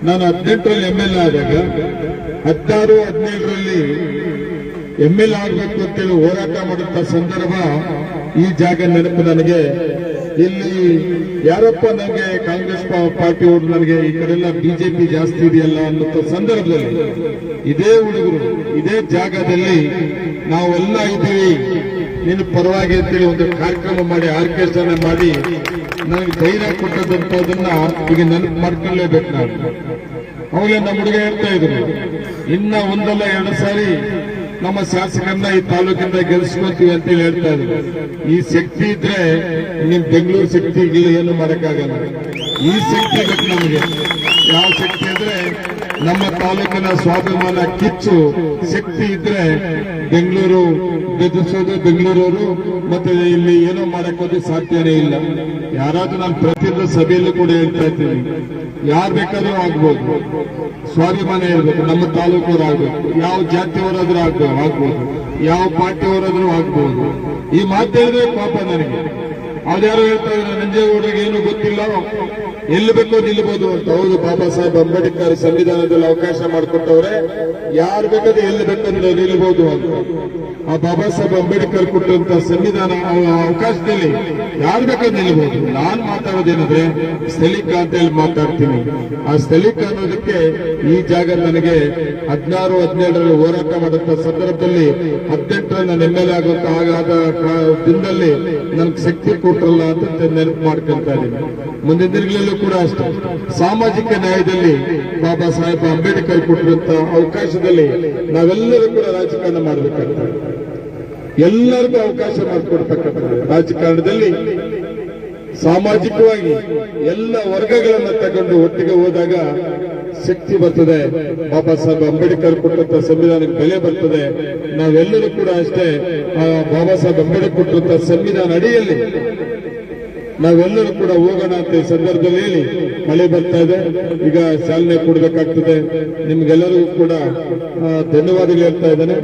ನಾನು 18ರಲ್ಲಿ MLA ಆದಾಗ 16, 17ರಲ್ಲಿ MLA ಆಗಬೇಕು ಅಂತೇಳಿ ಹೋರಾಟ ಮಾಡುತ್ತ ಸಂದರ್ಭ ಈ ಜಾಗ ನೆನಪು ನನಗೆ. ಇಲ್ಲಿ ಯಾರಪ್ಪ ನನಗೆ ಕಾಂಗ್ರೆಸ್ ಪಾರ್ಟಿ ಅವರು ನನಗೆ ಈ ಕಡೆಲ್ಲ ಬಿಜೆಪಿ ಜಾಸ್ತಿ ಇದೆಯಲ್ಲ ಅನ್ನೋ ಸಂದರ್ಭದಲ್ಲಿ ಇದೇ ಹುಡುಗರು ಇದೇ ಜಾಗದಲ್ಲಿ ನಾವೆಲ್ಲ ಇದ್ದೀವಿ ನಿನ್ನ ಪರವಾಗಿ ಅಂತೇಳಿ ಒಂದು ಕಾರ್ಯಕ್ರಮ ಮಾಡಿ ಆರ್ಕೆಸ್ಟ್ರಾನ ಮಾಡಿ ನನಗೆ ಧೈರ್ಯ ಕೊಟ್ಟದಂತದನ್ನ ಈಗ ನೆನಪು ಮಾಡ್ಕೊಳ್ಳೇಬೇಕು. ನಾವು ಅವಾಗಲೇ ನಮ್ಮ ಹುಡುಗ ಹೇಳ್ತಾ ಇದ್ರು, ಇನ್ನ ಒಂದಲ್ಲ 2 ಸಾರಿ ನಮ್ಮ ಶಾಸಕರನ್ನ ಈ ತಾಲೂಕಿಂದ ಗೆಲ್ಲಿಸ್ಕೊಂತೀವಿ ಅಂತೇಳಿ ಹೇಳ್ತಾ ಇದ್ರು. ಈ ಶಕ್ತಿ ಇದ್ರೆ ನಿಮ್ ಬೆಂಗಳೂರು ಶಕ್ತಿ ಏನು ಮಾಡಕ್ಕಾಗಲ್ಲ. ಈ ಶಕ್ತಿ ಬೇಕು ನಮಗೆ. ಯಾವ ಶಕ್ತಿ ಅಂದ್ರೆ ನಮ್ಮ ತಾಲೂಕಿನ ಸ್ವಾಭಿಮಾನ ಕಿಚ್ಚು ಶಕ್ತಿ ಇದ್ರೆ ಬೆಂಗಳೂರು ಬೆದರಿಸೋದು, ಬೆಂಗಳೂರವರು ಮತ್ತೆ ಇಲ್ಲಿ ಏನೋ ಮಾಡಕ್ಕೋದು ಸಾಧ್ಯನೇ ಇಲ್ಲ. ಯಾರಾದ್ರೂ ನಾನು ಪ್ರತಿಯೊಂದು ಸಭೆಯಲ್ಲೂ ಕೂಡ ಹೇಳ್ತಾ ಇರ್ತೀನಿ, ಯಾರು ಬೇಕಾದ್ರೂ ಆಗ್ಬೋದು, ಸ್ವಾಭಿಮಾನ ಇರಬೇಕು. ನಮ್ಮ ತಾಲೂಕವರು ಆಗ್ಬೇಕು, ಯಾವ ಜಾತಿಯವರಾದ್ರೂ ಆಗ್ಬೋದು, ಯಾವ ಪಾರ್ಟಿಯವರಾದ್ರೂ ಆಗ್ಬೋದು. ಈ ಮಾತು ಹೇಳಿದ್ರೆ ಪಾಪ ನನಗೆ ಅವ್ರ್ಯಾರು ಹೇಳ್ತಾ ಇದ್ದಾರೆ, ನಂಜೇಗೌಡರಿಗೆ ಏನು ಗೊತ್ತಿಲ್ಲ, ಎಲ್ಲಿ ಬೇಕೋ ನಿಲ್ಬಹುದು ಅಂತ. ಹೌದು, ಬಾಬಾ ಸಾಹೇಬ್ ಅಂಬೇಡ್ಕರ್ ಸಂವಿಧಾನದಲ್ಲಿ ಅವಕಾಶ ಮಾಡಿಕೊಟ್ಟವ್ರೆ, ಯಾರು ಬೇಕಾದ್ರೆ ಎಲ್ಲಿ ಬೇಕಾದ್ರೆ ನಿಲ್ಬಹುದು ಅಂತ. ಆ ಬಾಬಾ ಸಾಹೇಬ್ ಅಂಬೇಡ್ಕರ್ ಕೊಟ್ಟಂತ ಸಂವಿಧಾನ ಅವಕಾಶದಲ್ಲಿ ಯಾರು ಬೇಕಾದ್ರೆ ನಿಲ್ಬಹುದು. ನಾನ್ ಮಾತಾಡೋದೇನಂದ್ರೆ ಸ್ಥಳೀಕ ಅಂತ ಹೇಳಿ ಮಾತಾಡ್ತೀನಿ. ಆ ಸ್ಥಳೀಕ ಅನ್ನೋದಕ್ಕೆ ಈ ಜಾಗ ನನಗೆ 16, 17ರಲ್ಲಿ ಹೋರಾಟ ಮಾಡುತ್ತ ಸಂದರ್ಭದಲ್ಲಿ 18ರಲ್ಲಿ ನಾನು MLA ಆಗುವಂತ ಆಗಾದ ದಿನದಲ್ಲಿ ನನ್ಗೆ ಶಕ್ತಿ ಕೊಟ್ರಲ್ಲ ಅಂತ ನೆನಪು ಮಾಡ್ಕೊಂತ ಇದ್ದೀನಿ. ಮುಂದಿನ ದಿನಗಳಲ್ಲೂ ಕೂಡ ಅಷ್ಟೇ ಸಾಮಾಜಿಕ ನ್ಯಾಯದಲ್ಲಿ ಬಾಬಾ ಸಾಹೇಬ್ ಅಂಬೇಡ್ಕರ್ ಕೊಟ್ಟಿರುವಂತ ಅವಕಾಶದಲ್ಲಿ ನಾವೆಲ್ಲರೂ ಕೂಡ ರಾಜಕಾರಣ ಮಾಡಬೇಕಾಗ್ತದೆ. ಎಲ್ಲರಿಗೂ ಅವಕಾಶ ಮಾಡಿಕೊಡ್ತಕ್ಕಂಥದ್ದು ರಾಜಕಾರಣದಲ್ಲಿ ಸಾಮಾಜಿಕವಾಗಿ ಎಲ್ಲ ವರ್ಗಗಳನ್ನ ತಗೊಂಡು ಒಟ್ಟಿಗೆ ಹೋದಾಗ ಶಕ್ತಿ ಬರ್ತದೆ. ಬಾಬಾ ಸಾಹೇಬ್ ಅಂಬೇಡ್ಕರ್ ಕೊಟ್ಟಂತ ಸಂವಿಧಾನಕ್ಕೆ ಬೆಲೆ ಬರ್ತದೆ. ನಾವೆಲ್ಲರೂ ಕೂಡ ಅಷ್ಟೇ ಬಾಬಾ ಸಾಹೇಬ್ ಅಂಬೇಡ್ಕರ್ ಕೊಟ್ಟಂತ ಸಂವಿಧಾನ ಅಡಿಯಲ್ಲಿ ನಾವೆಲ್ಲರೂ ಕೂಡ ಹೋಗೋಣ ಅಂತ ಈ ಸಂದರ್ಭದಲ್ಲಿ ಹೇಳಿ, ಮಳೆ ಬರ್ತಾ ಇದೆ, ಈಗ ಚಾಲನೆ ಕೊಡಬೇಕಾಗ್ತದೆ. ನಿಮ್ಗೆಲ್ಲರಿಗೂ ಕೂಡ ಧನ್ಯವಾದಗಳು ಹೇಳ್ತಾ ಇದ್ದೇನೆ.